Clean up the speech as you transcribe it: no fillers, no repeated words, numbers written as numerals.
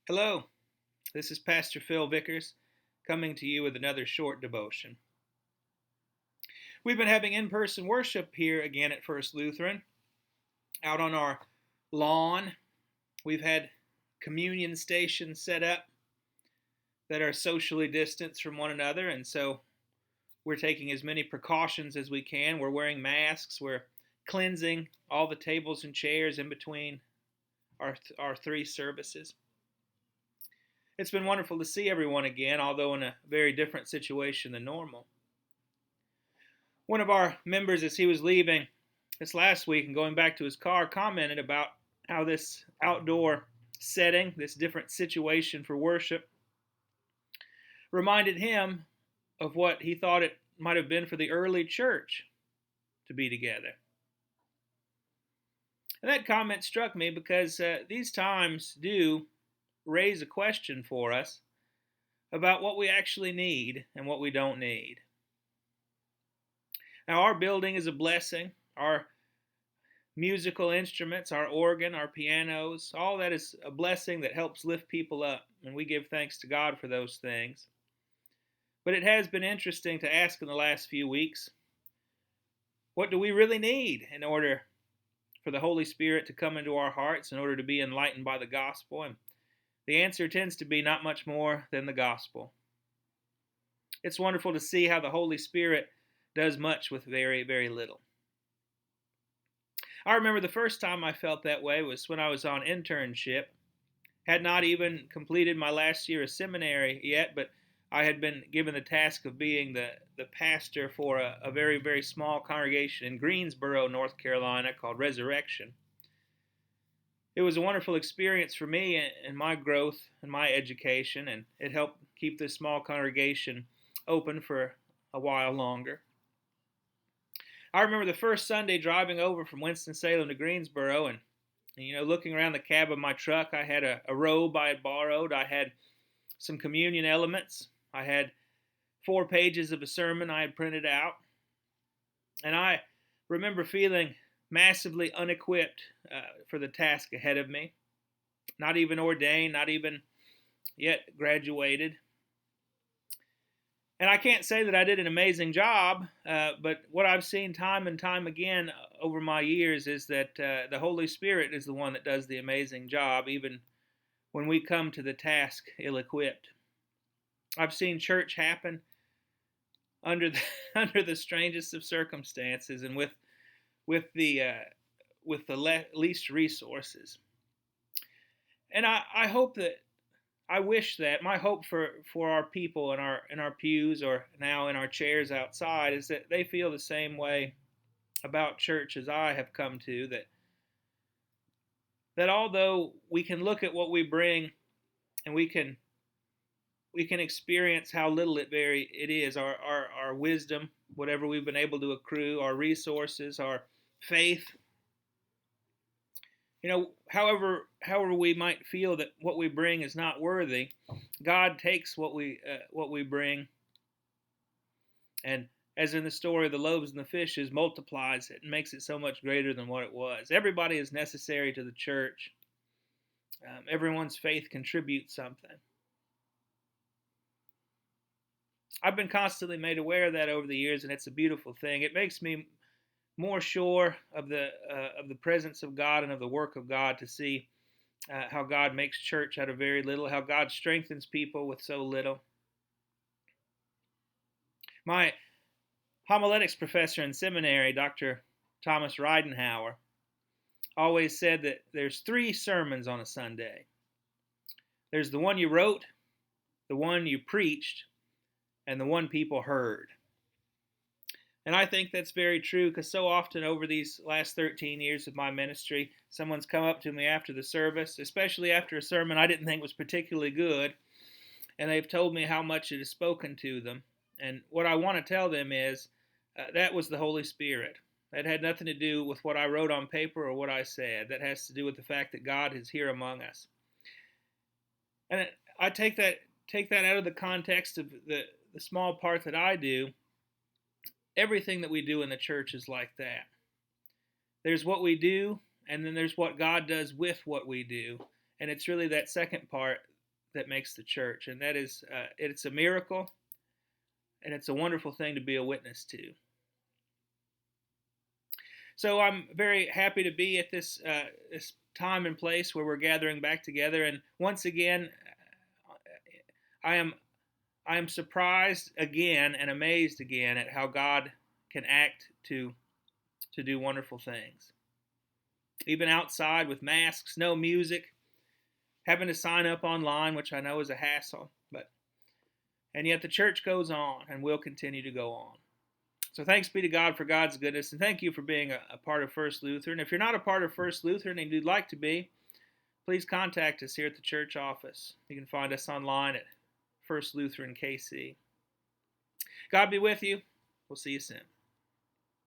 Hello, this is Pastor Phil Vickers coming to you with another short devotion. We've been having in-person worship here again at First Lutheran, out on our lawn. We've had communion stations set up that are socially distanced from one another, and so we're taking as many precautions as we can. We're wearing masks, we're cleansing all the tables and chairs in between our three services. It's been wonderful to see everyone again, although in a very different situation than normal. One of our members, as he was leaving this last week and going back to his car, commented about how this outdoor setting, this different situation for worship, reminded him of what he thought it might have been for the early church to be together. And that comment struck me because these times do raise a question for us about what we actually need and what we don't need. Now, our building is a blessing. Our musical instruments, our organ, our pianos, all that is a blessing that helps lift people up, and we give thanks to God for those things. But it has been interesting to ask in the last few weeks, what do we really need in order for the Holy Spirit to come into our hearts, in order to be enlightened by the gospel? And the answer tends to be not much more than the gospel. It's wonderful to see how the Holy Spirit does much with very, very little. I remember the first time I felt that way was when I was on internship. Had not even completed my last year of seminary yet, but I had been given the task of being the pastor for a very, very small congregation in Greensboro, North Carolina, called Resurrection. It was a wonderful experience for me and my growth and my education, and it helped keep this small congregation open for a while longer. I remember the first Sunday driving over from Winston-Salem to Greensboro and looking around the cab of my truck. I had a robe I had borrowed. I had some communion elements. I had 4 pages of a sermon I had printed out. And I remember feeling massively unequipped for the task ahead of me. Not even ordained, not even yet graduated. And I can't say that I did an amazing job, but what I've seen time and time again over my years is that the Holy Spirit is the one that does the amazing job, even when we come to the task ill-equipped. I've seen church happen under the strangest of circumstances and with the least resources. And I wish that my hope for our people in our pews or now in our chairs outside is that they feel the same way about church as I have come to, that although we can look at what we bring and we can experience how little it is, our wisdom, whatever we've been able to accrue, our resources, our faith, however we might feel that what we bring is not worthy, God takes what we bring, and as in the story of the loaves and the fishes, multiplies it and makes it so much greater than what it was. Everybody is necessary to the church. Everyone's faith contributes something. I've been constantly made aware of that over the years, and it's a beautiful thing. It makes me more sure of the presence of God and of the work of God to see how God makes church out of very little, how God strengthens people with so little. My homiletics professor in seminary, Dr. Thomas Ridenhour, always said that there's 3 sermons on a Sunday. There's the one you wrote, the one you preached, and the one people heard. And I think that's very true, because so often over these last 13 years of my ministry, someone's come up to me after the service, especially after a sermon I didn't think was particularly good, and they've told me how much it has spoken to them. And what I want to tell them is that was the Holy Spirit. That had nothing to do with what I wrote on paper or what I said. That has to do with the fact that God is here among us. And I take that out of the context of the small part that I do. Everything that we do in the church is like that. There's what we do, and then there's what God does with what we do. And it's really that second part that makes the church, and that is it's a miracle, and it's a wonderful thing to be a witness to. So I'm very happy to be at this time and place where we're gathering back together, and once again, I am surprised again and amazed again at how God can act to do wonderful things. Even outside with masks, no music, having to sign up online, which I know is a hassle, and yet the church goes on and will continue to go on. So thanks be to God for God's goodness, and thank you for being a part of First Lutheran. If you're not a part of First Lutheran and you'd like to be, please contact us here at the church office. You can find us online at First Lutheran KC. God be with you. We'll see you soon.